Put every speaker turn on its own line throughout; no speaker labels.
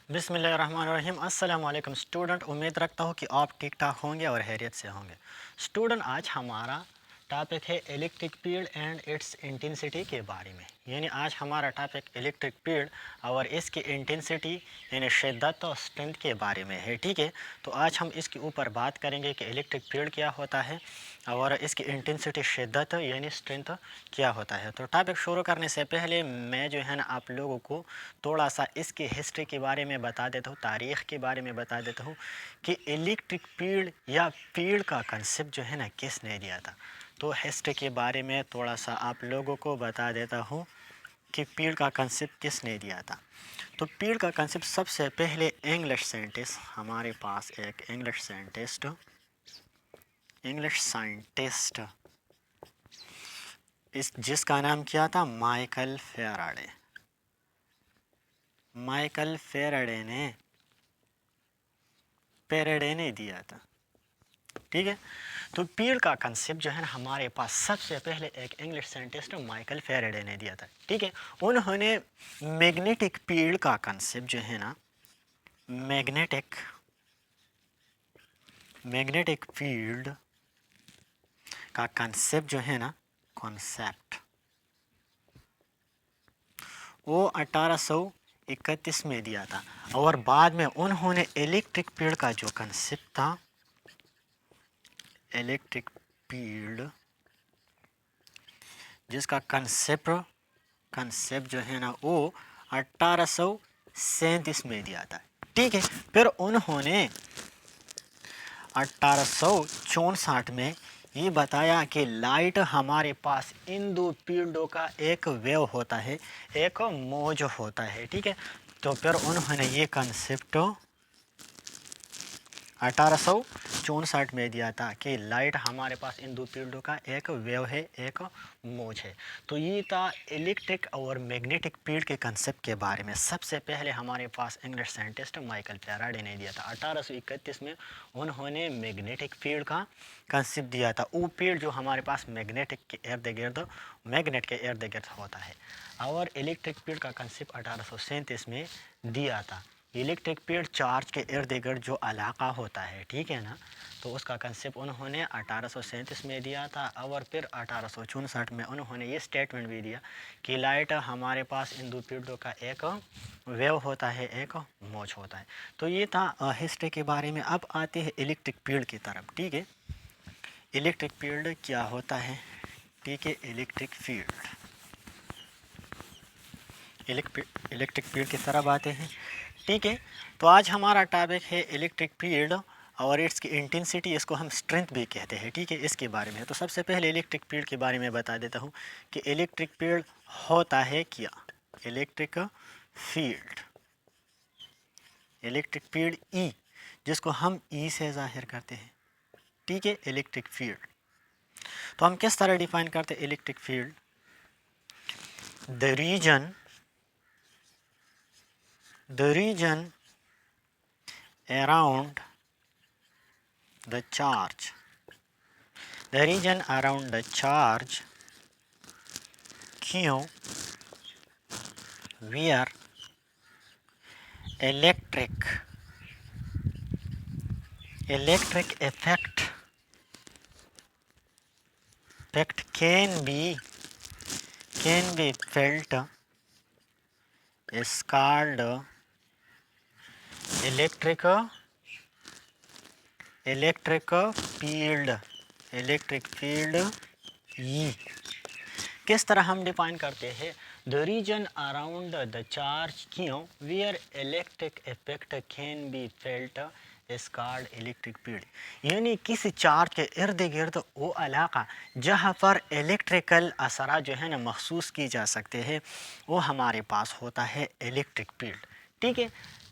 बिस्मिल्लाहिर्रहमानिर्रहीम। अस्सलाम वालेकुम स्टूडेंट, उम्मीद रखता हूँ कि आप ठीक ठाक होंगे और खैरियत से होंगे। स्टूडेंट, आज हमारा टॉपिक है electric field and it's intensity के बारे में। यानी आज हमारा टॉपिक इलेक्ट्रिक फील्ड और इसकी इंटेंसिटी यानी शिद्दत और स्ट्रेंथ के बारे में है। ठीक है, तो आज हम इसके ऊपर बात करेंगे कि इलेक्ट्रिक फील्ड क्या होता है और इसकी इंटेंसिटी शिद्दत यानी स्ट्रेंथ क्या होता है। तो टॉपिक शुरू करने से पहले मैं जो है ना आप लोगों को थोड़ा सा इसकी हिस्ट्री के बारे में बता देता हूँ, तारीख़ के बारे में बता देता हूँ कि इलेक्ट्रिक फील्ड या फील्ड का कंसेप्ट जो है ना किसने दिया था। तो हिस्ट्री के बारे में थोड़ा सा आप लोगों को बता देता हूँ कि फील्ड का कंसेप्ट किसने दिया था। तो फील्ड का कंसेप्ट सबसे पहले इंग्लिश साइंटिस्ट, हमारे पास एक इंग्लिश साइंटिस्ट इस जिसका नाम क्या था, माइकल फेराडे ने दिया था। ठीक है, तो फील्ड का कंसेप्ट जो है ना हमारे पास सबसे पहले एक इंग्लिश साइंटिस्ट माइकल फेराडे ने दिया था। ठीक है, उन्होंने मैग्नेटिक फील्ड का कंसेप्ट जो है ना मैग्नेटिक फील्ड का कंसेप्ट जो है ना वो 1831 में दिया था। और बाद में उन्होंने इलेक्ट्रिक फील्ड का जो कंसेप्ट था, इलेक्ट्रिक फील्ड जिसका कंसेप्ट जो है ना वो 1837 में दिया था। ठीक है, फिर उन्होंने 1864 में ये बताया कि लाइट हमारे पास इन दो फील्डों का एक वेव होता है, एक मौज होता है। ठीक है, तो फिर उन्होंने ये कंसेप्ट 1864 में दिया था कि लाइट हमारे पास इन दो फील्डों का एक वेव है, एक मौज है। तो ये था इलेक्ट्रिक और मैग्नेटिक फील्ड के कंसेप्ट के बारे में। सबसे पहले हमारे पास इंग्लिश साइंटिस्ट माइकल फेराडे ने दिया था। 1831 में उन्होंने मैग्नेटिक फील्ड का कंसेप्ट दिया था। वो फील्ड जो हमारे पास मैग्नेट के इर्द गिर्द होता है। और इलेक्ट्रिक फील्ड का कंसेप्ट 1837 में दिया था। इलेक्ट्रिक फील्ड चार्ज के इर्द गिर्द जो इलाका होता है, ठीक है ना, तो उसका कंसेप्ट उन्होंने 1837 में दिया था। और फिर 1864 में उन्होंने ये स्टेटमेंट भी दिया कि लाइट हमारे पास इन दो फील्डों का एक वेव होता है, एक मौज होता है। तो ये था हिस्ट्री के बारे में। अब आते हैं इलेक्ट्रिक फील्ड की तरफ। ठीक है, इलेक्ट्रिक फील्ड क्या होता है। ठीक है, इलेक्ट्रिक फील्ड की तरफ आते हैं। ठीक है, तो आज हमारा टॉपिक है इलेक्ट्रिक फील्ड और इसकी इंटेंसिटी, इसको हम स्ट्रेंथ भी कहते हैं। ठीक है, इसके बारे में तो सबसे पहले इलेक्ट्रिक फील्ड के बारे में बता देता हूँ कि इलेक्ट्रिक फील्ड होता है क्या। इलेक्ट्रिक फील्ड ई, जिसको हम ई से जाहिर करते हैं। ठीक है, इलेक्ट्रिक फील्ड तो हम किस तरह डिफाइन करते हैं electric field. The region around the charge Q where electric effect can be felt is called electric field E। किस तरह हम डिफाइन करते हैं, the region around the charge क्यों where electric effect can be felt is called electric field. यानी किसी charge के इर्द गिर्द वो इलाका जहाँ पर इलेक्ट्रिकल असरा जो है ना महसूस की जा सकते हैं, वो हमारे पास होता है इलेक्ट्रिक फील्ड। ठीक है,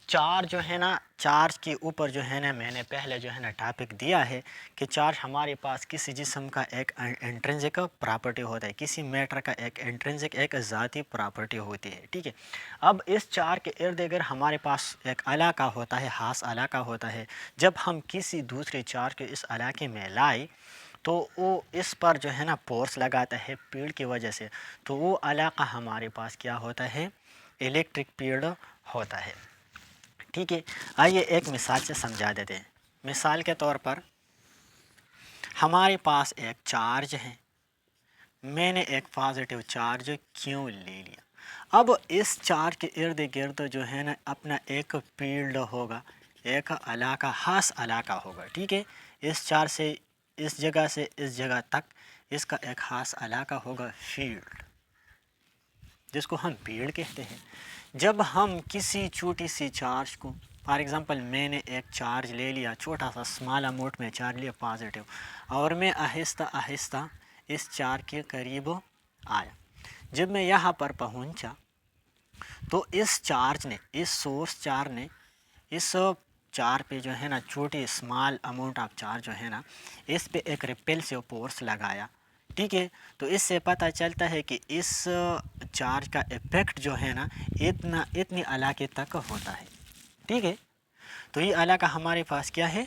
चार्ज जो है ना, चार्ज के ऊपर जो है ना मैंने पहले जो है ना टॉपिक दिया है कि चार्ज हमारे पास किसी जिस्म का एक इंट्रिंसिक प्रॉपर्टी होता है, किसी मैटर का एक इंट्रिंसिक एक ज़ाती प्रॉपर्टी होती है। ठीक है, अब इस चार्ज के इर्द गिर्द हमारे पास एक इलाका होता है, खास इलाका होता है। जब हम किसी दूसरे चार्ज को इस इलाके में लाए तो वो इस पर जो है ना फोर्स लगाता है फील्ड की वजह से, तो वो इलाका हमारे पास क्या होता है, इलेक्ट्रिक फील्ड होता है। ठीक है, आइए एक मिसाल से समझा देते हैं। मिसाल के तौर पर हमारे पास एक चार्ज है, मैंने एक पॉजिटिव चार्ज क्यों ले लिया। अब इस चार्ज के इर्द गिर्द जो है ना अपना एक फील्ड होगा, एक इलाका, खास इलाका होगा। ठीक है, इस चार्ज से इस जगह तक इसका एक खास इलाका होगा, फील्ड, जिसको हम फील्ड कहते हैं। जब हम किसी छोटी सी चार्ज को, फॉर एग्ज़ाम्पल मैंने एक चार्ज ले लिया, छोटा सा स्मॉल अमाउंट में चार्ज लिया पॉजिटिव, और मैं आहिस्ता आहिस्ता इस चार्ज के करीब आया। जब मैं यहाँ पर पहुँचा तो इस चार्ज ने, इस सोर्स चार्ज ने इस चार्ज पे जो है ना छोटी स्मॉल अमाउंट ऑफ चार्ज जो है ना इस पे एक रिपेल्सिव फोर्स लगाया। ठीक है, तो इससे पता चलता है कि इस चार्ज का इफेक्ट जो है ना इतनी इलाके तक होता है। ठीक है, तो ये इलाका हमारे पास क्या है,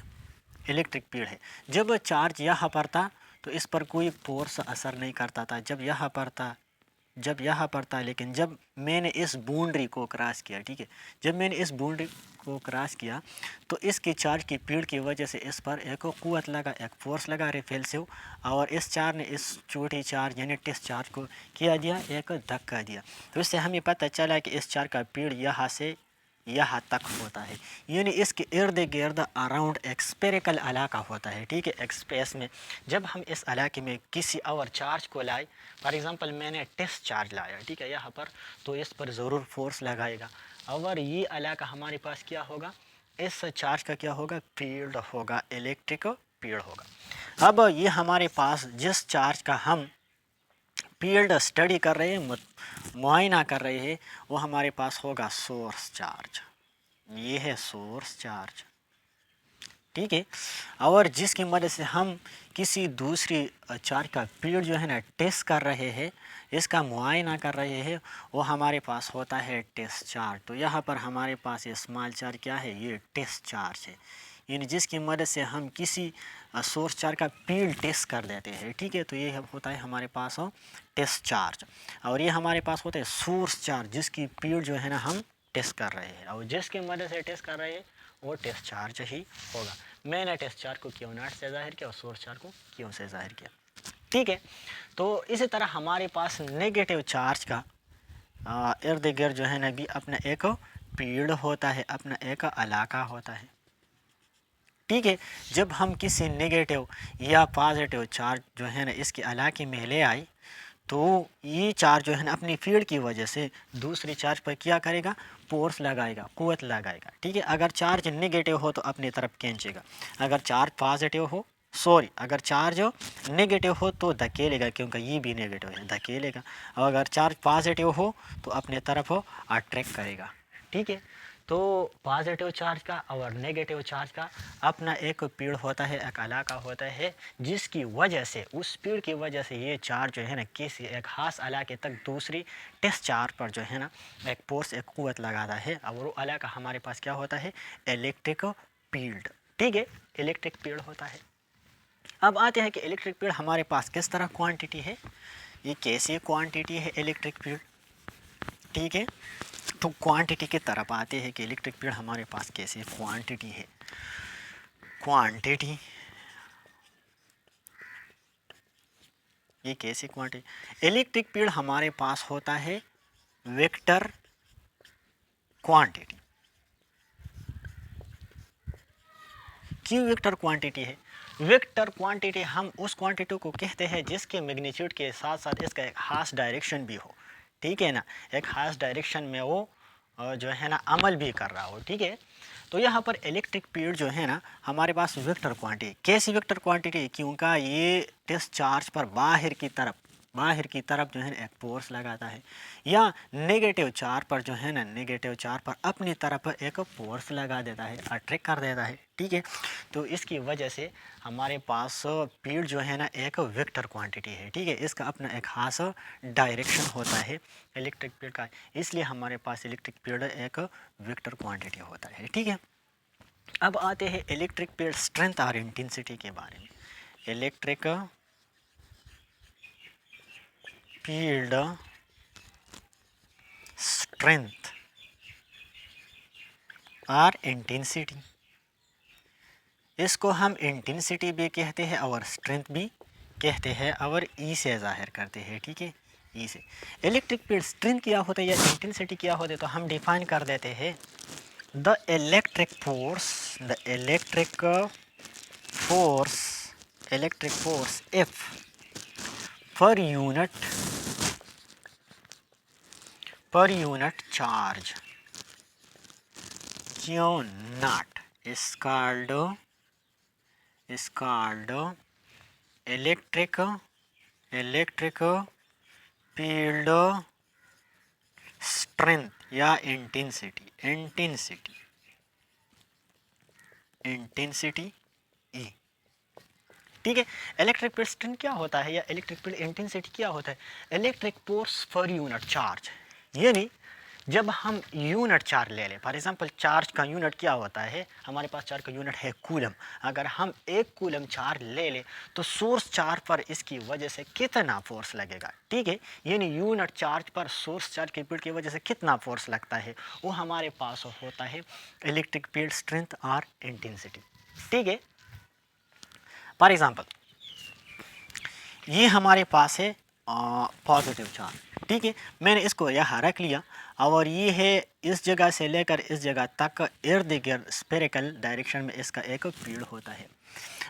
इलेक्ट्रिक फील्ड है। जब चार्ज यहाँ पर था तो इस पर कोई फोर्स असर नहीं करता था, जब यहाँ पर था, लेकिन जब मैंने इस बाउंड्री को क्रॉस किया, ठीक है, जब मैंने इस बाउंड्री को क्रॉस किया तो इसकी चार्ज की फील्ड की वजह से इस पर एक कुव्वत लगा, एक फोर्स लगा रिपल्सिव, और इस चार्ज ने इस छोटी चार्ज यानी टेस्ट चार्ज को किया दिया, एक धक्का दिया। तो इससे हमें पता चला कि इस चार्ज का फील्ड यहाँ से यहाँ तक होता है, यानी इसके इर्द गिर्द अराउंड एक स्फेरिकल इलाका होता है। ठीक है, एक स्पेस में जब हम इस इलाके में किसी और चार्ज को लाए, फॉर एग्जांपल मैंने टेस्ट चार्ज लाया, ठीक है, यहाँ पर, तो इस पर ज़रूर फोर्स लगाएगा, और ये इलाका हमारे पास क्या होगा, इस चार्ज का क्या होगा, फील्ड होगा, इलेक्ट्रिक फील्ड होगा। अब ये हमारे पास जिस चार्ज का हम फील्ड स्टडी कर रहे हैं, मुआयना कर रहे हैं, वो हमारे पास होगा सोर्स चार्ज। ये है सोर्स चार्ज। ठीक है, और जिसकी मदद से हम किसी दूसरी चार्ज का फील्ड जो है ना टेस्ट कर रहे हैं, इसका मुआयना कर रहे हैं, वो हमारे पास होता है टेस्ट चार्ज। तो यहाँ पर हमारे पास ये स्मॉल चार्ज क्या है, ये टेस्ट चार्ज है, यानी जिसकी मदद से हम किसी सोर्स चार्ज का फील्ड टेस्ट कर देते हैं। ठीक है, तो ये होता है हमारे पास टेस्ट चार्ज, और ये हमारे पास होता है सोर्स चार्ज, जिसकी फील्ड जो है ना हम टेस्ट कर रहे हैं, और जिसकी मदद से टेस्ट कर रहे हैं वो टेस्ट चार्ज ही होगा। मैंने टेस्ट चार्ज को क्यू नॉट से जाहिर किया और सोर्स चार्ज को क्यू से जाहिर किया। ठीक है, तो इसी तरह हमारे पास नेगेटिव चार्ज का इर्द गिर्द जो है ना भी अपना एक फील्ड होता है, अपना एक इलाका होता है। ठीक है, जब हम किसी नेगेटिव या पॉजिटिव चार्ज जो है ना इसके इलाके में ले आए, तो ये चार्ज जो है ना अपनी फील्ड की वजह से दूसरी चार्ज पर क्या करेगा, फोर्स लगाएगा, कुव्वत लगाएगा। ठीक है, अगर चार्ज नेगेटिव हो तो अपनी तरफ खींचेगा, अगर चार्ज पॉजिटिव हो, सॉरी, अगर चार्ज नेगेटिव हो तो धकेलेगा, क्योंकि ये भी नेगेटिव है, धकेलेगा, और अगर चार्ज पॉजिटिव हो तो अपने तरफ अट्रैक्ट करेगा। ठीक है, तो पॉजिटिव चार्ज का और नेगेटिव चार्ज का अपना एक फील्ड होता है, एक इलाका होता है, जिसकी वजह से, उस फील्ड की वजह से ये चार्ज जो है ना किसी एक खास इलाके तक दूसरी टेस्ट चार्ज पर जो है ना एक फोर्स, एक कुव्वत लगाता है, और वो इलाका हमारे पास क्या होता है, इलेक्ट्रिक फील्ड। ठीक है, इलेक्ट्रिक फील्ड होता है। अब आते हैं कि इलेक्ट्रिक फील्ड हमारे पास किस तरह क्वांटिटी है, ये कैसी क्वांटिटी है इलेक्ट्रिक फील्ड। ठीक है, तो क्वांटिटी की तरफ आते हैं कि इलेक्ट्रिक फील्ड हमारे पास कैसी क्वांटिटी है। क्वांटिटी, ये कैसी क्वांटिटी, इलेक्ट्रिक फील्ड हमारे पास होता है वेक्टर क्वांटिटी। क्यों वेक्टर क्वांटिटी है, वेक्टर क्वांटिटी हम उस क्वांटिटी को कहते हैं जिसके मैग्नीट्यूड के साथ साथ इसका एक खास डायरेक्शन भी हो। ठीक है ना, एक खास डायरेक्शन में वो जो है ना अमल भी कर रहा हो। ठीक है, तो यहाँ पर इलेक्ट्रिक फील्ड जो है ना हमारे पास वेक्टर क्वांटिटी, कैसी वेक्टर क्वांटिटी, क्योंकि ये टेस्ट चार्ज पर बाहर की तरफ जो है ना एक फोर्स लगाता है, या नेगेटिव चार्ज पर जो है ना, नेगेटिव चार्ज पर अपनी तरफ एक फोर्स लगा देता है, अट्रैक्ट कर देता है। ठीक है, तो इसकी वजह से हमारे पास फील्ड जो है ना एक वेक्टर क्वांटिटी है। ठीक है, इसका अपना एक खास डायरेक्शन होता है इलेक्ट्रिक फील्ड का, इसलिए हमारे पास इलेक्ट्रिक फील्ड एक वेक्टर क्वांटिटी होता है। ठीक है, अब आते हैं इलेक्ट्रिक फील्ड स्ट्रेंथ और इंटेंसिटी के बारे में। इलेक्ट्रिक फील्ड स्ट्रेंथ और इंटेंसिटी, इसको हम इंटेंसिटी भी कहते हैं और स्ट्रेंथ भी कहते हैं और ई से ज़ाहिर करते हैं, ठीक है, ई से। इलेक्ट्रिक फील्ड स्ट्रेंथ क्या होता है या इंटेंसिटी क्या होता है, तो हम डिफाइन कर देते हैं the electric force if per unit charge Q naught is called electric field strength या इंटेंसिटी E, ठीक है। इलेक्ट्रिक फील्ड स्ट्रेंथ क्या होता है या इलेक्ट्रिक फील्ड इंटेंसिटी क्या होता है, electric force per unit charge, यानी जब हम यूनिट चार्ज ले लें, फॉर एग्जांपल चार्ज का यूनिट क्या होता है, हमारे पास चार्ज का यूनिट है कूलम, अगर हम 1 कूलम चार्ज ले लें तो सोर्स चार्ज पर इसकी वजह से कितना फोर्स लगेगा, ठीक है, यानी यूनिट चार्ज पर सोर्स चार्ज के फील्ड की वजह से कितना फोर्स लगता है, वो हमारे पास होता है इलेक्ट्रिक फील्ड स्ट्रेंथ और इंटेंसिटी, ठीक है। फॉर एग्जांपल ये हमारे पास है पॉजिटिव चार्ज, ठीक है, मैंने इसको यहाँ रख लिया और ये है इस जगह से लेकर इस जगह तक इर्द गिर्द स्फेरिकल डायरेक्शन में इसका एक फील्ड होता है।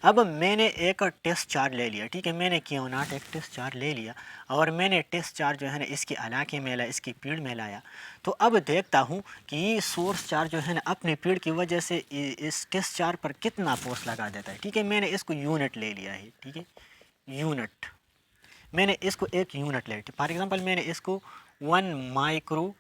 अब मैंने एक टेस्ट चार्ज ले लिया, ठीक है, मैंने क्यों नॉट एक टेस्ट चार्ज ले लिया और मैंने टेस्ट चार्ज जो है ना इसके इलाके में लाया, इसकी फील्ड में लाया, तो अब देखता हूँ कि ये सोर्स चार्ज जो है ना अपने फील्ड की वजह से इस टेस्ट चार्ज पर कितना फोर्स लगा देता है, ठीक है, मैंने इसको यूनिट ले लिया है, ठीक है, यूनिट, मैंने इसको एक यूनिट ले लिया, फॉर एग्जांपल मैंने इसको 1 माइक्रो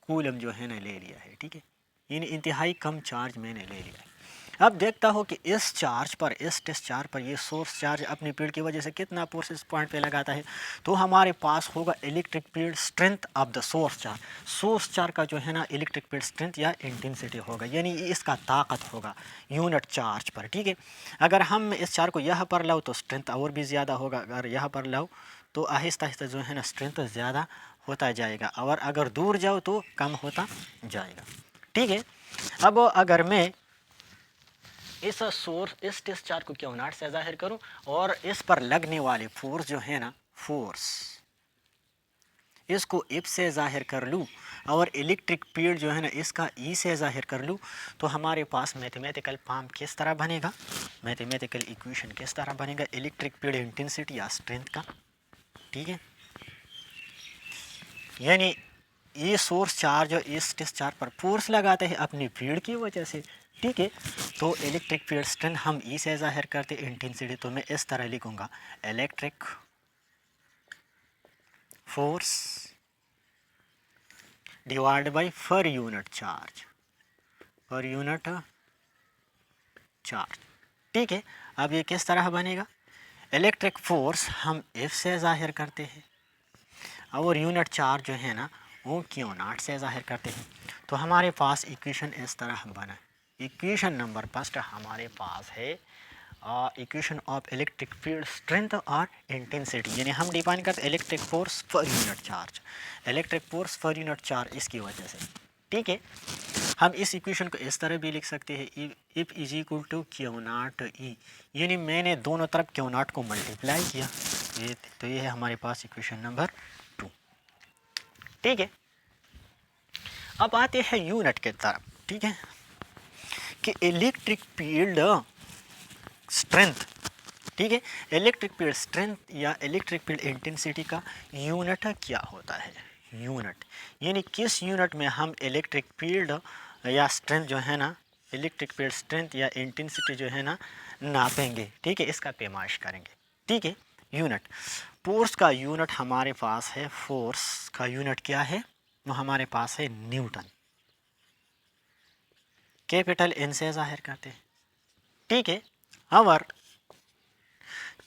कूलम जो है ना ले लिया है, ठीक है, यानी इंतहाई कम चार्ज मैंने ले लिया है। अब देखता हो कि इस चार्ज पर, इस टेस्ट चार्ज पर ये सोर्स चार्ज अपनी फील्ड की वजह से कितना फोर्स इस पॉइंट पे लगाता है, तो हमारे पास होगा electric field strength of the source charge का जो है ना इलेक्ट्रिक फील्ड स्ट्रेंथ या इंटेंसिटी होगा, यानी इसका ताकत होगा यूनिट चार्ज पर, ठीक है। अगर हम इस चार्ज को यहाँ पर लाओ तो स्ट्रेंथ और भी ज़्यादा होगा, अगर यहाँ पर लाओ तो आहिस्ता आहिस्ता जो है ना स्ट्रेंथ ज़्यादा होता जाएगा और अगर दूर जाओ तो कम होता जाएगा, ठीक है। अब अगर मैं इस टेस्ट चार्ज को क्यू नॉट से जाहिर करूं और इस पर लगने वाले फोर्स जो है ना, फोर्स इसको इफ से जाहिर कर लूँ और इलेक्ट्रिक फील्ड जो है ना इसका ई से जाहिर कर लूँ, तो हमारे पास मैथमेटिकल फॉर्म किस तरह बनेगा, मैथमेटिकल इक्वेशन किस तरह बनेगा इलेक्ट्रिक फील्ड इंटेंसिटी या स्ट्रेंथ का, ठीक है, यानी ये सोर्स चार्ज और इस टेस्ट चार्ज पर फोर्स लगाते हैं अपनी फील्ड की वजह से, ठीक है, तो इलेक्ट्रिक फील्ड स्ट्रेंथ हम ई से जाहिर करते इंटेंसिटी, तो मैं इस तरह लिखूंगा electric force divide by per unit charge, ठीक है। अब ये किस तरह बनेगा, इलेक्ट्रिक फोर्स हम एफ से जाहिर करते हैं और यूनिट चार्ज जो है ना वो क्यू नॉट से जाहिर करते हैं, तो हमारे पास इक्वेशन इस तरह बना। इक्वेशन नंबर फर्स्ट हमारे पास है equation of electric field strength और इंटेंसिटी, यानी हम डिफाइन करते हैं electric force per unit charge इसकी वजह से, ठीक है। हम इस इक्वेशन को इस तरह भी लिख सकते हैं F is equal to q naught E, यानी मैंने दोनों तरफ क्यू नॉट को मल्टीप्लाई किया, तो ये है हमारे पास इक्वेशन नंबर 2, ठीक है। अब आते हैं यूनिट के तरफ, ठीक है, कि इलेक्ट्रिक फील्ड स्ट्रेंथ, ठीक है, इलेक्ट्रिक फील्ड स्ट्रेंथ या इलेक्ट्रिक फील्ड इंटेंसिटी का यूनिट क्या होता है, यूनिट यानी किस यूनिट में हम इलेक्ट्रिक फील्ड या स्ट्रेंथ जो है ना, इलेक्ट्रिक फील्ड स्ट्रेंथ या इंटेंसिटी जो है ना नापेंगे, ठीक है, इसका पैमाइश करेंगे, ठीक है। यूनिट, फोर्स का यूनिट हमारे पास है, फोर्स का यूनिट क्या है, वो हमारे पास है न्यूटन, कैपिटल एन से जाहिर करते हैं, ठीक है। और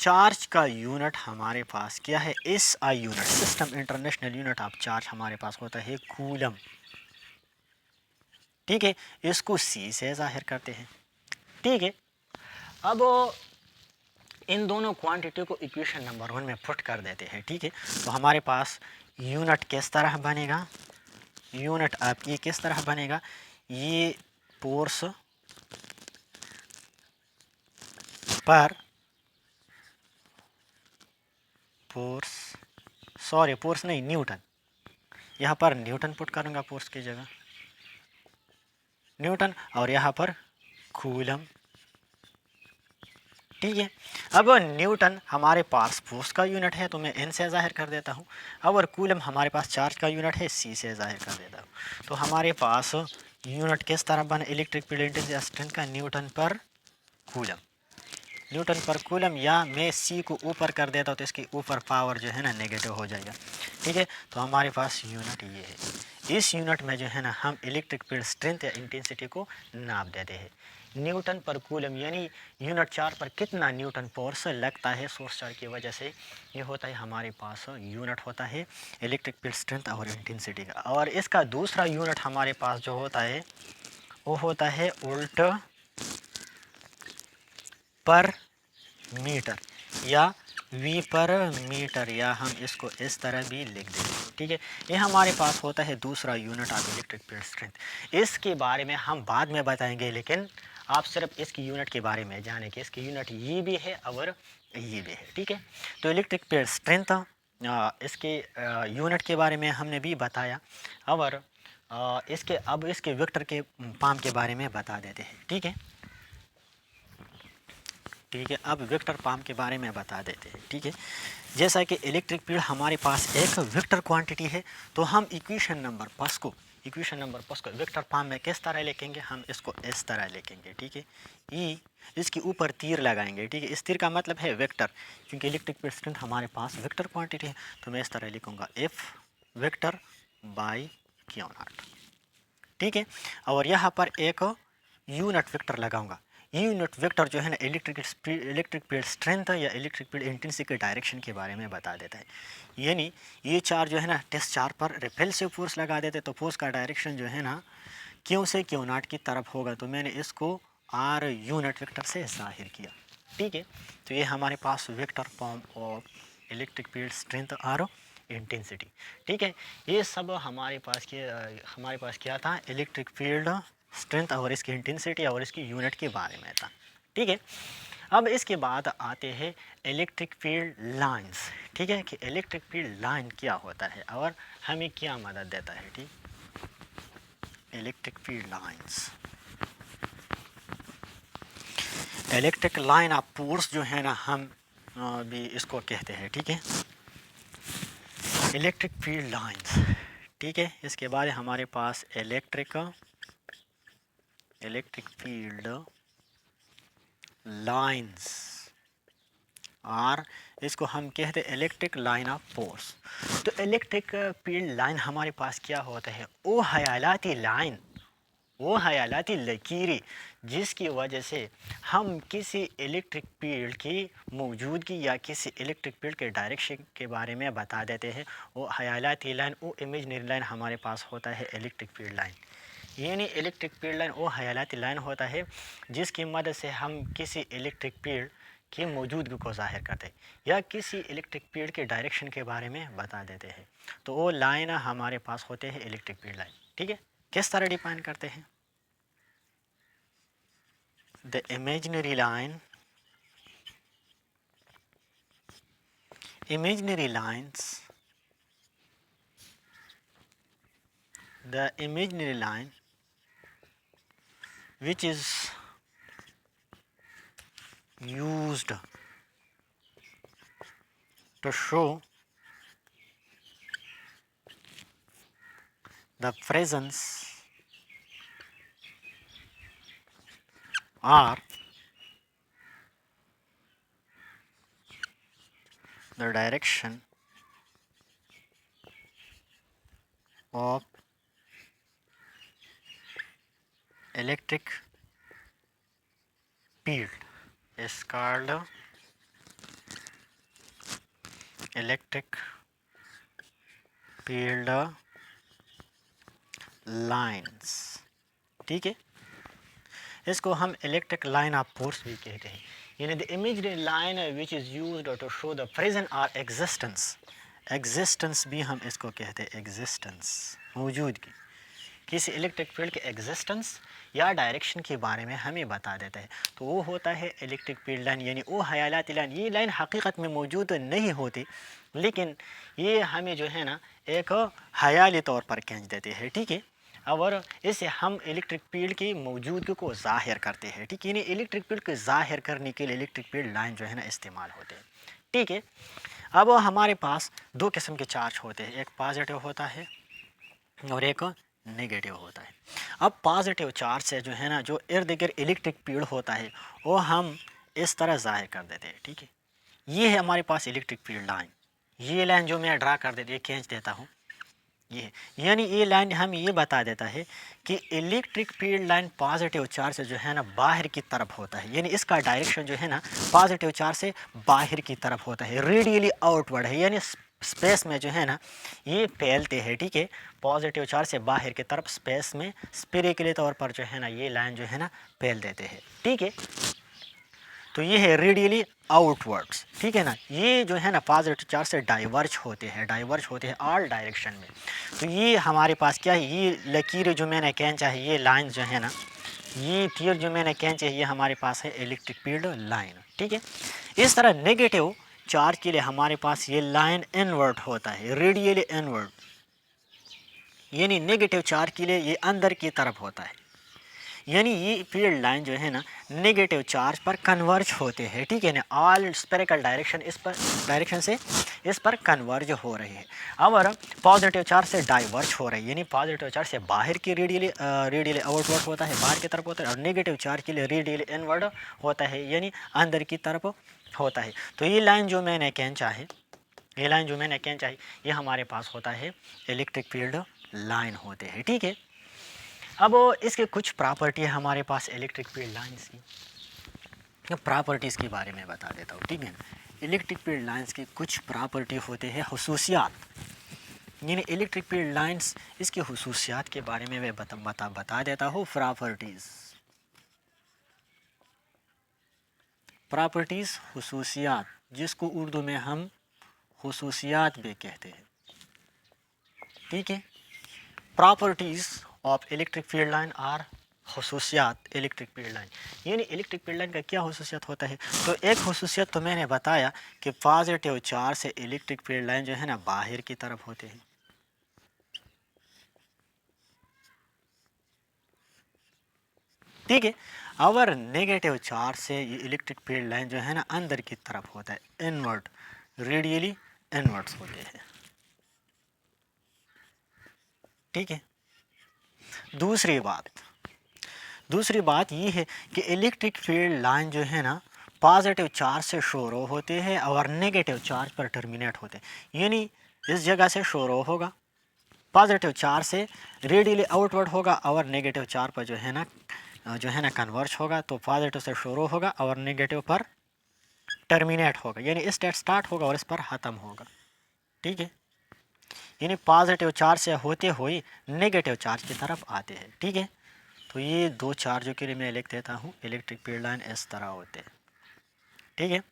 चार्ज का यूनिट हमारे पास क्या है, S I unit, system international unit of charge हमारे पास होता है कूलम, ठीक है, इसको सी से जाहिर करते हैं, ठीक है। अब इन दोनों क्वांटिटी को इक्वेशन नंबर 1 में पुट कर देते हैं, ठीक है, तो हमारे पास यूनिट किस तरह बनेगा, यूनिट आपकी किस तरह बनेगा, ये फोर्स पर फोर्स नहीं, न्यूटन, यहाँ पर न्यूटन पुट करूँगा फोर्स की जगह, न्यूटन, और यहाँ पर कूलम। ठीक है, अब न्यूटन हमारे पास फोर्स का यूनिट है तो मैं एन से जाहिर कर देता हूँ, और कूलम हमारे पास चार्ज का यूनिट है, सी से जाहिर कर देता हूँ। तो हमारे पास यूनिट किस तरह बना इलेक्ट्रिक फील्ड इंटेंसिटी स्ट्रेंथ का, न्यूटन पर कूलम, न्यूटन पर कूलम, या मैं सी को ऊपर कर देता हूँ तो इसके ऊपर पावर जो है ना नेगेटिव हो जाएगा। ठीक है, तो हमारे पास यूनिट ये है। इस यूनिट में जो है ना हम इलेक्ट्रिक फील्ड स्ट्रेंथ या इंटेंसिटी को नाप देते हैं न्यूटन पर कूलम, यानी यूनिट चार्ज पर कितना न्यूटन फोर्स लगता है सोर्स चार्ज की वजह से। ये होता है हमारे पास यूनिट होता है इलेक्ट्रिक फील्ड स्ट्रेंथ और इंटेंसिटी का। और इसका दूसरा यूनिट हमारे पास जो होता है वो होता है वोल्ट पर मीटर या वी पर मीटर, या हम इसको इस तरह भी लिख देंगे। ठीक है, ये हमारे पास होता है दूसरा unit of electric field strength. इसके बारे में हम बाद में बताएंगे, लेकिन आप सिर्फ इसकी यूनिट के बारे में जाने कि इसकी यूनिट ये भी है और ये भी है। ठीक है, तो इलेक्ट्रिक फील्ड स्ट्रेंथ इसके यूनिट के बारे में हमने भी बताया, और इसके वेक्टर के पाम के बारे में बता देते हैं। ठीक है, ठीक है, अब वेक्टर पाम के बारे में बता देते हैं। ठीक है, जैसा कि इलेक्ट्रिक फील्ड हमारे पास एक वेक्टर क्वांटिटी है, तो हम इक्वेशन नंबर फर्स्ट को वेक्टर पाम में किस तरह लिखेंगे, हम इसको इस तरह लिखेंगे। ठीक है, ई इसके ऊपर तीर लगाएंगे। ठीक है, इस तीर का मतलब है वेक्टर, क्योंकि इलेक्ट्रिक फील्ड स्ट्रेंथ हमारे पास वेक्टर क्वांटिटी है, तो मैं इस तरह लिखूंगा F vector by Q not. ठीक है, और यहाँ पर एक यूनिट वेक्टर लगाऊंगा। यूनिट वेक्टर जो है ना इलेक्ट्रिक फील्ड स्ट्रेंथ या इलेक्ट्रिक फील्ड इंटेंसिटी के डायरेक्शन के बारे में बता देता है। यानी ये चार्ज जो है ना टेस्ट चार्ज पर रिपल्सिव फोर्स लगा देते, तो फोर्स का डायरेक्शन जो है ना क्यू से क्यू नॉट की तरफ होगा, तो मैंने इसको आर यूनिट वेक्टर से जाहिर किया। ठीक है, तो ये हमारे पास vector form of electric field strength और इंटेंसिटी। ठीक है, ये सब हमारे पास क्या था, इलेक्ट्रिक फील्ड स्ट्रेंथ और इसकी इंटेंसिटी और इसकी यूनिट के बारे में था। ठीक है, अब इसके बाद आते हैं इलेक्ट्रिक फील्ड लाइंस। ठीक है, कि इलेक्ट्रिक फील्ड लाइन क्या होता है और हमें क्या मदद देता है। ठीक, electric field lines, electric line of force जो है ना हम भी इसको कहते हैं। ठीक है, इलेक्ट्रिक फील्ड लाइंस। ठीक है, इसके बाद हमारे पास इलेक्ट्रिक फील्ड लाइंस, और इसको हम कहते हैं इलेक्ट्रिक लाइन ऑफ फोर्स। तो इलेक्ट्रिक फील्ड लाइन हमारे पास क्या होता है, वो हयालाती लाइन, वो हयालाती लकीरें जिसकी वजह से हम किसी इलेक्ट्रिक फील्ड की मौजूदगी या किसी इलेक्ट्रिक फील्ड के डायरेक्शन के बारे में बता देते हैं। वो हयालाती लाइन, वो इमेजनरी लाइन हमारे पास होता है इलेक्ट्रिक फील्ड लाइन। यानी इलेक्ट्रिक फील्ड लाइन वो हयालाती लाइन होता है जिसकी मदद से हम किसी इलेक्ट्रिक फील्ड की मौजूदगी को जाहिर करते हैं या किसी इलेक्ट्रिक फील्ड के डायरेक्शन के बारे में बता देते हैं। तो वो लाइन हमारे पास होते हैं इलेक्ट्रिक फील्ड लाइन। ठीक है, किस तरह डिफाइन करते हैं, the imaginary line, imaginary lines, the imaginary line which is used to show the presence or the direction of electric field is called electric field lines। ठीक है, इसको हम इलेक्ट्रिक लाइन ऑफ फोर्स भी कहते हैं। यानी the imaginary line which is used to show the present और existence, existence भी हम इसको कहते हैं, एग्जिस्टेंस मौजूदगी, किसी इलेक्ट्रिक फील्ड के एग्जिस्टेंस या डायरेक्शन के बारे में हमें बता देता है, तो वो होता है इलेक्ट्रिक फील्ड लाइन, यानी वो हयालाती लाइन। ये लाइन हकीकत में मौजूद नहीं होती, लेकिन ये हमें जो है ना एक हयाली तौर पर खींच देते हैं, ठीक है। और इससे हम इलेक्ट्रिक फील्ड की मौजूदगी को ज़ाहिर करते हैं, ठीक है। यानी इलेक्ट्रिक फील्ड को ज़ाहिर करने के लिए इलेक्ट्रिक फील्ड लाइन जो है ना इस्तेमाल होते हैं, ठीक है। अब हमारे पास दो किस्म के चार्ज होते हैं, एक पॉजिटिव होता है और एक नेगेटिव होता है। अब पॉजिटिव चार्ज से जो है ना जो इर्द गिर्द इलेक्ट्रिक फील्ड होता है वो हम इस तरह ज़ाहिर कर देते हैं, ठीक है। ये है हमारे पास इलेक्ट्रिक फील्ड लाइन। ये लाइन जो मैं ड्रा कर देती, खींच देता हूँ, ये यानी ये लाइन हम ये बता देता है कि electric field line positive charge से जो है ना बाहर की तरफ होता है, यानी इसका डायरेक्शन जो है ना पॉजिटिव चार्ज से बाहर की तरफ होता है, रेडियली आउटवर्ड है, यानी स्पेस में जो है ना ये फैलते हैं, ठीक है। पॉजिटिव चार्ज से बाहर की तरफ स्पेस में स्पिरिकली तौर पर जो है ना ये लाइन जो है ना फैल देते हैं, ठीक है। तो ये है रेडियली आउटवर्ड्स, ठीक है ना। ये जो है ना पॉजिटिव चार्ज से डाइवर्ज होते हैं ऑल डायरेक्शन में। तो ये हमारे पास क्या है, ये लकीर जो मैंने खींचा है, ये लाइन जो है ना, ये तीर जो मैंने खींचे है, ये हमारे पास है इलेक्ट्रिक फील्ड लाइन, ठीक है। इस तरह नेगेटिव चार्ज के लिए हमारे पास ये लाइन इनवर्ट होता है, रेडियली इनवर्ट, यानी नेगेटिव चार्ज के लिए ये अंदर की तरफ होता है, यानी ये फील्ड लाइन जो है ना नेगेटिव चार्ज पर कन्वर्ज होते हैं, ठीक है ना। ऑल स्पेरिकल डायरेक्शन इस पर डायरेक्शन से इस पर कन्वर्ज हो रही है, और पॉजिटिव चार्ज से डाइवर्ज हो रही है, यानी पॉजिटिव चार्ज से बाहर की रेडियली आउटवर्ड होता है, बाहर की तरफ होता है, और नेगेटिव चार्ज के लिए रेडियली इनवर्ड होता है, यानी अंदर की तरफ होता है। तो ये लाइन जो मैंने खींचा है, ये हमारे पास होता है इलेक्ट्रिक फील्ड लाइन होते हैं, ठीक है। अब इसके कुछ प्रॉपर्टी है हमारे पास इलेक्ट्रिक फील्ड लाइंस की, प्रॉपर्टीज़ के बारे में बता देता हूँ, ठीक है ना। इलेक्ट्रिक फील्ड लाइंस की कुछ प्रॉपर्टी होते हैं, हुसूसियात, यानी इलेक्ट्रिक फील्ड लाइंस इसकी हुसूसियात के बारे में मैं बता देता हूँ। प्रॉपर्टीज़ हुसूसियात, जिसको उर्दू में हम हुसूसियात भी कहते हैं, ठीक है। Properties of electric field line are हुसूसियात इलेक्ट्रिक फील्ड लाइन, यानी इलेक्ट्रिक फील्ड लाइन का क्या हुसूसियत होता है। तो एक हुसूसियत तो मैंने बताया कि पॉजिटिव चार्ज से इलेक्ट्रिक फील्ड लाइन जो है ना बाहर की तरफ होते हैं, ठीक है। और नेगेटिव चार्ज से ये इलेक्ट्रिक फील्ड लाइन जो है ना अंदर की तरफ होता है, इनवर्ट, रेडियली इनवर्ट्स होते हैं, ठीक है। दूसरी बात ये है कि इलेक्ट्रिक फील्ड लाइन जो है ना पॉजिटिव चार्ज से शुरू होते हैं और नेगेटिव चार्ज पर टर्मिनेट होते हैं, यानी इस जगह से शुरू होगा, पॉजिटिव चार्ज से रेडियली आउटवर्ड होगा, और नेगेटिव चार्ज पर जो है ना कन्वर्ज होगा। तो पॉजिटिव से शुरू होगा और नेगेटिव पर टर्मिनेट होगा, यानी इस डेट स्टार्ट होगा और इस पर ख़त्म होगा, ठीक है। यानी पॉजिटिव चार्ज से होते हुए नेगेटिव चार्ज की तरफ आते हैं, ठीक है। तो ये दो चार्जों के लिए मैं लिख देता हूँ, इलेक्ट्रिक फील्ड लाइन इस तरह होते हैं, ठीक है।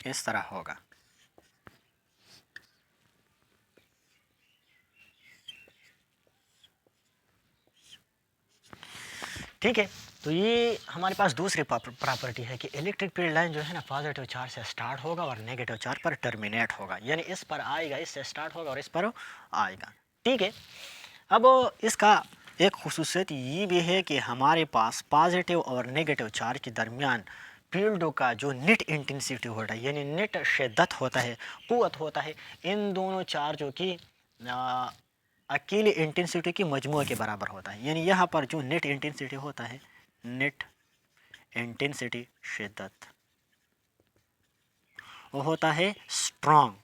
इस तरह होगा, ठीक है। तो ये हमारे पास दूसरी प्रॉपर्टी है कि इलेक्ट्रिक फील्ड लाइन जो है ना पॉजिटिव चार्ज से स्टार्ट होगा और नेगेटिव चार्ज पर टर्मिनेट होगा, यानी इस पर आएगा, इससे स्टार्ट होगा और इस पर आएगा, ठीक है। अब इसका एक खुसूसियत ये भी है कि हमारे पास पॉजिटिव और नेगेटिव चार्ज के दरमियान फील्डों का जो नेट इंटेंसिटी होता है, यानी नेट शिद्दत होता है, क़ुव्वत होता है, इन दोनों चार्जों की अकेली इंटेंसिटी की मजमू के बराबर होता है। यानी यहाँ पर जो नेट इंटेंसिटी होता है, नेट इंटेंसिटी शिद्दत, वो होता है स्ट्रॉन्ग,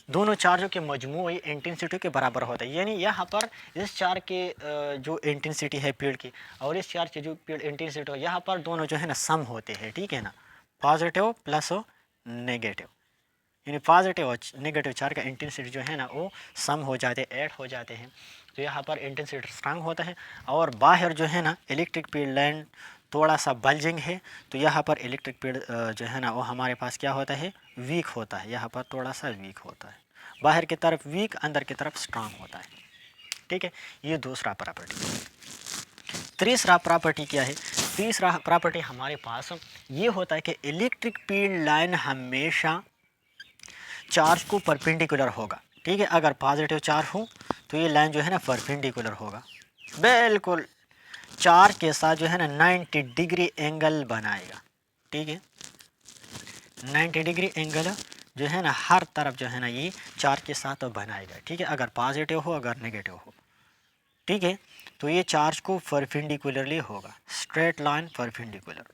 दोनों चार्जों के मजमूई इंटेंसिटी के बराबर होता है। यानी यहाँ पर इस चार्ज के जो इंटेंसिटी है फील्ड की और इस चार्ज की जो फील्ड इंटेंसिटी हो, यहाँ पर दोनों जो है ना सम होते हैं, ठीक है ना, पॉजिटिव प्लस नेगेटिव, यानी पॉजिटिव और नेगेटिव चार्ज का इंटेंसिटी जो है ना वो सम हो जाते हैं, ऐड हो जाते हैं। तो यहाँ पर इंटेंसिटी स्ट्रांग होता है, और बाहर जो है ना इलेक्ट्रिक फील्ड लाइन थोड़ा सा बल्जिंग है, तो यहाँ पर इलेक्ट्रिक फील्ड जो है ना वो हमारे पास क्या होता है, वीक होता है। यहाँ पर थोड़ा सा वीक होता है, बाहर की तरफ वीक, अंदर की तरफ स्ट्रांग होता है। ठीक है, ये दूसरा प्रॉपर्टी। तीसरा प्रॉपर्टी क्या है, तीसरा प्रॉपर्टी हमारे पास ये होता है कि इलेक्ट्रिक फील्ड लाइन हमेशा चार्ज को परपेंडिकुलर होगा। ठीक है, अगर पॉजिटिव चार्ज हो तो ये लाइन जो है ना परपेंडिकुलर होगा, बिल्कुल चार्ज के साथ जो है ना 90 डिग्री एंगल बनाएगा। ठीक है, 90 डिग्री एंगल जो है ना हर तरफ जो है ना ये चार्ज के साथ बनाएगा। ठीक है, अगर पॉजिटिव हो अगर नेगेटिव हो। ठीक है, तो ये चार्ज को परपेंडिकुलरली होगा, स्ट्रेट लाइन परपेंडिकुलर,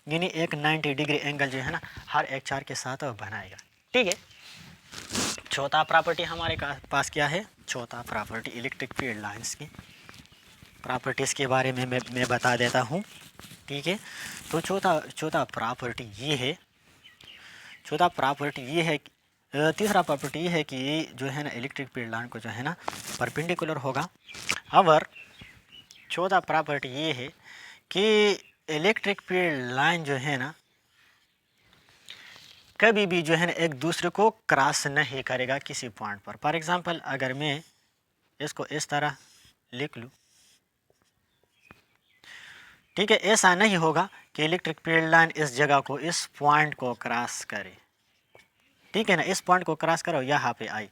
यानी एक 90 डिग्री एंगल जो है ना हर एक चार्ज के साथ बनाएगा। ठीक है, चौथा प्रॉपर्टी हमारे पास क्या है, चौथा प्रॉपर्टी इलेक्ट्रिक फील्ड लाइंस की प्रॉपर्टीज़ के बारे में मैं बता देता हूँ। ठीक है, तो चौथा प्रॉपर्टी ये है, चौथा प्रॉपर्टी ये है, तीसरा प्रॉपर्टी ये है कि जो है ना इलेक्ट्रिक फील्ड लाइन को जो है ना परपेंडिकुलर होगा। और चौथा प्रॉपर्टी ये है कि इलेक्ट्रिक फील्ड लाइन जो है ना कभी भी जो है ना एक दूसरे को क्रॉस नहीं करेगा किसी पॉइंट पर। फॉर एग्जांपल अगर मैं इसको इस तरह लिख लूँ, ठीक है, ऐसा नहीं होगा कि इलेक्ट्रिक फील्ड लाइन इस जगह को, इस पॉइंट को क्रॉस करे। ठीक है ना, इस पॉइंट को क्रॉस करो, यहाँ पे आई,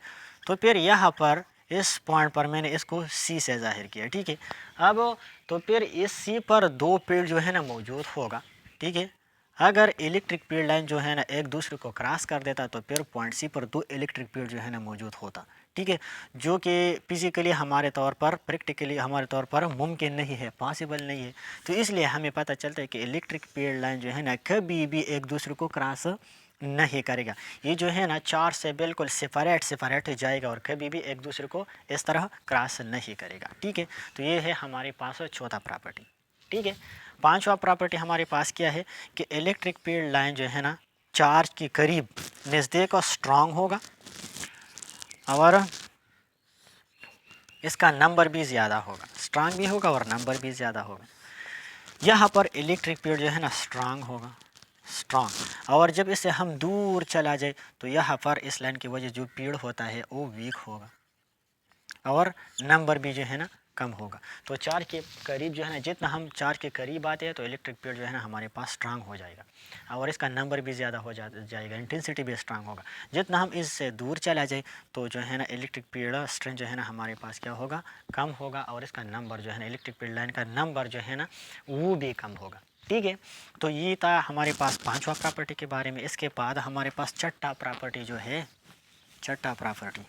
तो फिर यहाँ पर इस पॉइंट पर मैंने इसको सी से जाहिर किया। ठीक है, अब तो फिर इस सी पर दो फील्ड जो है ना मौजूद होगा। ठीक है, अगर इलेक्ट्रिक फील्ड लाइन जो है ना एक दूसरे को क्रॉस कर देता तो फिर पॉइंट सी पर दो इलेक्ट्रिक फील्ड जो है ना मौजूद होता। ठीक है, जो कि फिजिकली हमारे तौर पर, प्रैक्टिकली हमारे तौर पर मुमकिन नहीं है, पॉसिबल नहीं है। तो इसलिए हमें पता चलता है कि इलेक्ट्रिक फील्ड लाइन जो है ना कभी भी एक दूसरे को क्रॉस नहीं करेगा। ये जो है ना चार्ज से बिल्कुल सेपरेट जाएगा और कभी भी एक दूसरे को इस तरह क्रॉस नहीं करेगा। ठीक है, तो ये है हमारे पास चौथा प्रॉपर्टी। ठीक है, पांचवा प्रॉपर्टी हमारे पास क्या है कि इलेक्ट्रिक फील्ड लाइन जो है ना चार्ज के करीब नज़दीक और स्ट्रांग होगा और इसका नंबर भी ज़्यादा होगा, स्ट्रांग भी होगा और नंबर भी ज़्यादा होगा। यहाँ पर इलेक्ट्रिक फील्ड जो है ना स्ट्रांग होगा, स्ट्रांग, और जब इससे हम दूर चला जाए तो यहाँ पर इस लाइन की वजह जो फील्ड होता है वो वीक होगा और नंबर भी जो है ना कम होगा। तो चार्ज के करीब जो है ना, जितना हम चार्ज के करीब आते हैं तो इलेक्ट्रिक फील्ड जो है ना हमारे पास स्ट्रांग हो जाएगा और इसका नंबर भी ज़्यादा हो जाएगा, इंटेंसिटी भी स्ट्रांग होगा। जितना हम इससे दूर चला जाए तो जो है ना इलेक्ट्रिक फील्ड स्ट्रेंथ जो है ना हमारे पास क्या होगा, कम होगा और इसका नंबर जो है ना इलेक्ट्रिक फील्ड लाइन का नंबर जो है ना वो भी कम होगा। ठीक है, तो ये था हमारे पास पांचवा प्रॉपर्टी के बारे में। इसके बाद हमारे पास छठा प्रॉपर्टी जो है, छठा प्रॉपर्टी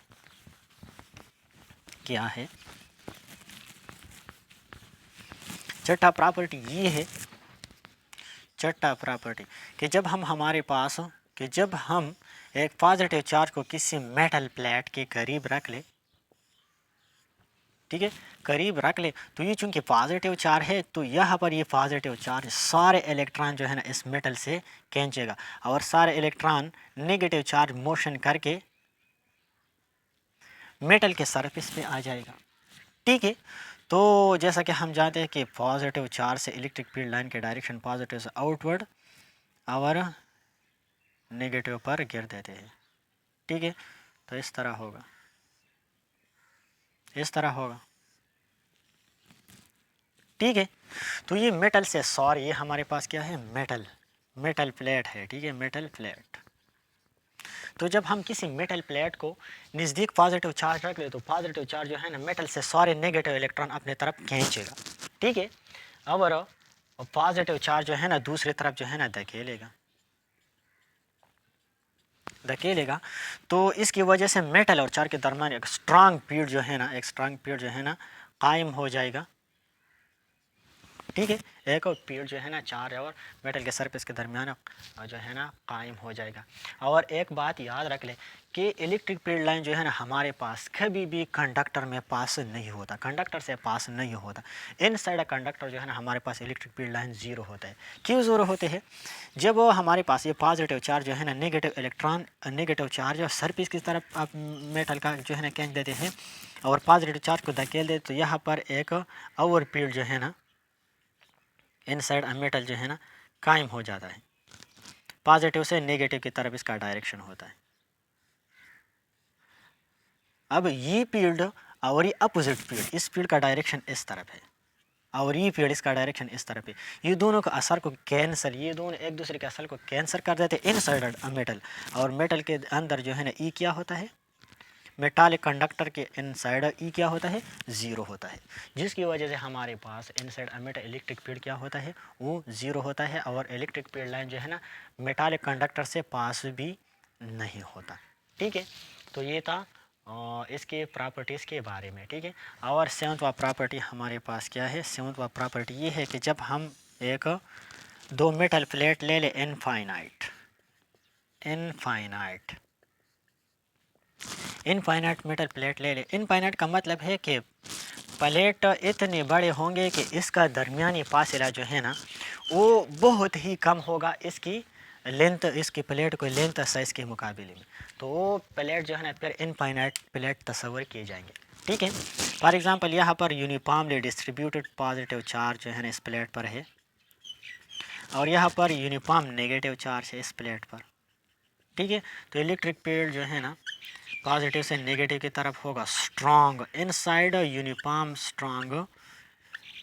क्या है, छठा प्रॉपर्टी ये है, छठा प्रॉपर्टी कि जब हम हमारे पास कि जब हम एक पॉजिटिव चार्ज को किसी मेटल प्लेट के करीब रख ले, ठीक है, करीब रख ले, तो ये चूंकि पॉजिटिव चार्ज है तो यहाँ पर ये पॉजिटिव चार्ज सारे इलेक्ट्रॉन जो है ना इस मेटल से खींचेगा और सारे इलेक्ट्रॉन नेगेटिव चार्ज मोशन करके मेटल के सरफेस पे आ जाएगा। ठीक है, तो जैसा कि हम जानते हैं कि पॉजिटिव चार्ज से इलेक्ट्रिक फील्ड लाइन के डायरेक्शन पॉजिटिव से आउटवर्ड और नेगेटिव पर गिर देते हैं। ठीक है, तो इस तरह होगा, इस तरह होगा। ठीक है, तो ये मेटल से, सॉरी ये हमारे पास क्या है, मेटल प्लेट है। ठीक है, मेटल प्लेट, तो जब हम किसी मेटल प्लेट को नज़दीक पॉजिटिव चार्ज रख ले तो पॉजिटिव चार्ज जो है ना मेटल से सारे नेगेटिव इलेक्ट्रॉन अपने तरफ खींचेगा। ठीक है, और पॉजिटिव चार्ज जो है ना दूसरी तरफ जो है ना धकेलेगा। तो इसकी वजह से मेटल और चार्ज के दरमियान एक स्ट्रांग फील्ड जो है ना, एक स्ट्रांग फील्ड जो है ना कायम हो जाएगा। ठीक है, एक और फील्ड जो है ना चार्ज और मेटल के सरफेस के दरमियान जो है ना कायम हो जाएगा। और एक बात याद रख ले कि इलेक्ट्रिक फील्ड लाइन जो है ना हमारे पास कभी भी कंडक्टर में पास नहीं होता, कंडक्टर से पास नहीं होता। इनसाइड अ कंडक्टर जो है ना हमारे पास इलेक्ट्रिक फील्ड लाइन ज़ीरो होता है। क्यों ज़ीरो होते हैं? जब वो हमारे पास ये पॉजिटिव चार्ज जो है ना नेगेटिव इलेक्ट्रॉन, नेगेटिव चार्ज और सरफेस की तरफ आप मेटल का जो है ना खींच देते हैं और पॉजिटिव चार्ज को धकेल देते, तो यहाँ पर एक और फील्ड जो है ना इनसाइड अ मेटल जो है ना कायम हो जाता है। पॉजिटिव से नेगेटिव की तरफ इसका डायरेक्शन होता है। अब ये फील्ड और ये अपोजिट फील्ड, इस फील्ड का डायरेक्शन इस तरफ है और ये फील्ड इसका डायरेक्शन इस तरफ है। ये दोनों का असर को कैंसल, ये दोनों एक दूसरे के असर को कैंसल कर देते हैं इनसाइड अ मेटल। और मेटल के अंदर जो है ना ई क्या होता है, मेटालिक कंडक्टर के इनसाइड ई क्या होता है, ज़ीरो होता है, जिसकी वजह से हमारे पास inside a metal electric field क्या होता है, वो ज़ीरो होता है। और इलेक्ट्रिक फील्ड लाइन जो है ना मेटालिक कंडक्टर से पास भी नहीं होता। ठीक है, तो ये था इसके प्रॉपर्टीज़ के बारे में। ठीक है, और सेवंथवा प्रॉपर्टी हमारे पास क्या है, सेवंथवा प्रॉपर्टी ये है कि जब हम एक दो मेटल प्लेट ले लें इनफाइनाइट मेटल प्लेट ले लें। इनफाइनाइट का मतलब है कि प्लेट इतने बड़े होंगे कि इसका दरमियानी फासला जो है ना वो बहुत ही कम होगा इसकी लेंथ, इसकी प्लेट को लेंथ साइज़ के मुकाबले में। तो वो प्लेट जो है ना फिर इनफाइनाइट प्लेट तस्वर किए जाएंगे। ठीक है, फॉर एग्जांपल यहाँ पर यूनिफॉर्मली डिस्ट्रीब्यूटेड पॉजिटिव चार्ज जो है ना इस प्लेट पर है और यहाँ पर यूनिफॉर्म नेगेटिव चार्ज है इस प्लेट पर। ठीक है, तो इलेक्ट्रिक फील्ड जो है ना पॉजिटिव से नेगेटिव की तरफ होगा, strong inside uniform strong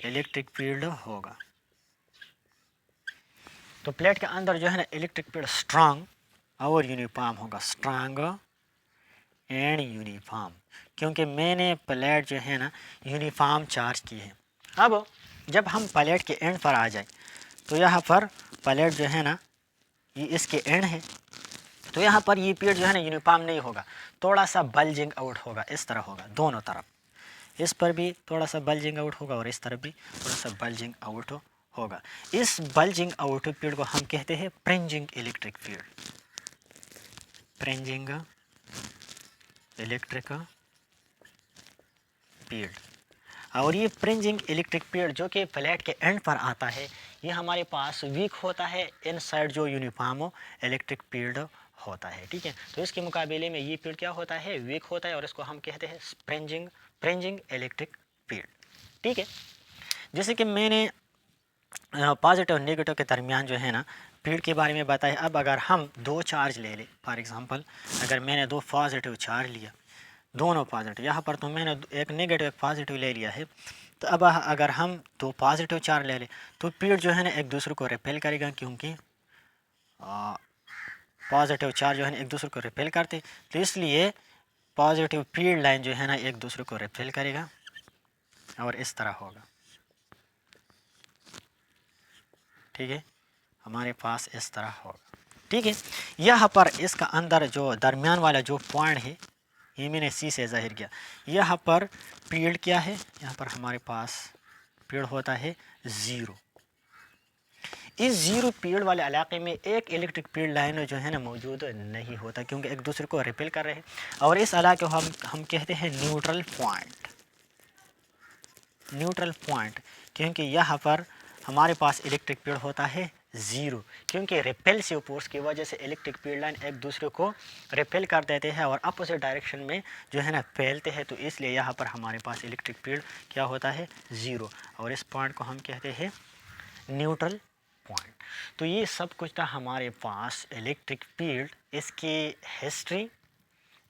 electric field होगा। तो प्लेट के अंदर जो है ना इलेक्ट्रिक फील्ड स्ट्रॉन्ग और यूनिफॉर्म होगा, स्ट्रॉन्ग एंड यूनिफॉर्म, क्योंकि मैंने प्लेट जो है ना यूनिफॉर्म चार्ज की है। अब जब हम प्लेट के एंड पर आ जाए तो यहाँ पर प्लेट जो है ना ये इसके एंड है, तो यहाँ पर ये फील्ड जो है ना यूनिफॉर्म नहीं होगा, थोड़ा सा बल्जिंग आउट होगा, इस तरह होगा दोनों तरफ। इस पर भी थोड़ा सा बल्जिंग आउट होगा और इस तरफ भी थोड़ा सा बल्जिंग आउट होगा। इस बल्जिंग आउट फील्ड को हम कहते हैं fringing electric field, fringing electric field. और ये फ्रिंजिंग इलेक्ट्रिक फील्ड जो कि प्लेट के एंड पर आता है, ये हमारे पास वीक होता है इनसाइड जो यूनिफॉर्म इलेक्ट्रिक फील्ड होता है। ठीक है, तो इसके मुकाबले में ये फील्ड क्या होता है, वीक होता है और इसको हम कहते हैं फ्रिंजिंग इलेक्ट्रिक फील्ड। ठीक है, जैसे कि मैंने पॉजिटिव और नेगेटिव के दरमियान जो है ना फील्ड के बारे में बताया। अब अगर हम दो चार्ज ले लें, फॉर एग्जांपल अगर मैंने दो पॉजिटिव चार्ज लिया, दोनों पॉजिटिव, यहाँ पर तो मैंने एक नेगेटिव एक पॉजिटिव ले लिया है, तो अब अगर हम दो पॉजिटिव चार्ज ले लें तो फील्ड जो है ना एक दूसरे को रिपेल करेगा, क्योंकि पॉजिटिव चार्ज जो है ना एक दूसरे को रिपेल करते, तो इसलिए पॉजिटिव फील्ड लाइन जो है ना एक दूसरे को रिपेल करेगा और इस तरह होगा। ठीक है, हमारे पास इस तरह होगा। ठीक है, यहाँ पर इसका अंदर जो दरमियान वाला जो पॉइंट है ये मैंने सी से जाहिर किया। यहाँ पर फील्ड क्या है, यहाँ पर हमारे पास फील्ड होता है ज़ीरो। इस ज़ीरो फील्ड वाले इलाके में एक इलेक्ट्रिक फील्ड लाइन जो है ना मौजूद नहीं होता, क्योंकि एक दूसरे को रिपेल कर रहे हैं। और इस इलाके को हम कहते हैं न्यूट्रल पॉइंट, क्योंकि यहाँ पर हमारे पास इलेक्ट्रिक फील्ड होता है ज़ीरो, क्योंकि रिपेल्सिव फोर्स की वजह से इलेक्ट्रिक फील्ड लाइन एक दूसरे को रिपेल कर देते हैं और अपोजिट डायरेक्शन में जो है ना फैलते हैं, तो इसलिए यहाँ पर हमारे पास इलेक्ट्रिक फील्ड क्या होता है, ज़ीरो। और इस पॉइंट को हम कहते हैं न्यूट्रल पॉइंट। तो ये सब कुछ था हमारे पास इलेक्ट्रिक फील्ड, इसकी हिस्ट्री,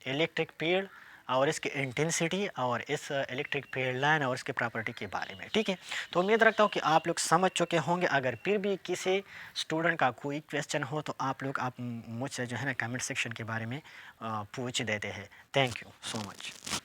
इलेक्ट्रिक फील्ड और इसकी इंटेंसिटी और इस इलेक्ट्रिक फील्ड लाइन और इसके प्रॉपर्टी के बारे में। ठीक है, तो उम्मीद रखता हूँ कि आप लोग समझ चुके होंगे। अगर फिर भी किसी स्टूडेंट का कोई क्वेश्चन हो तो आप मुझसे जो है ना कमेंट सेक्शन के बारे में पूछ देते हैं। Thank you so much.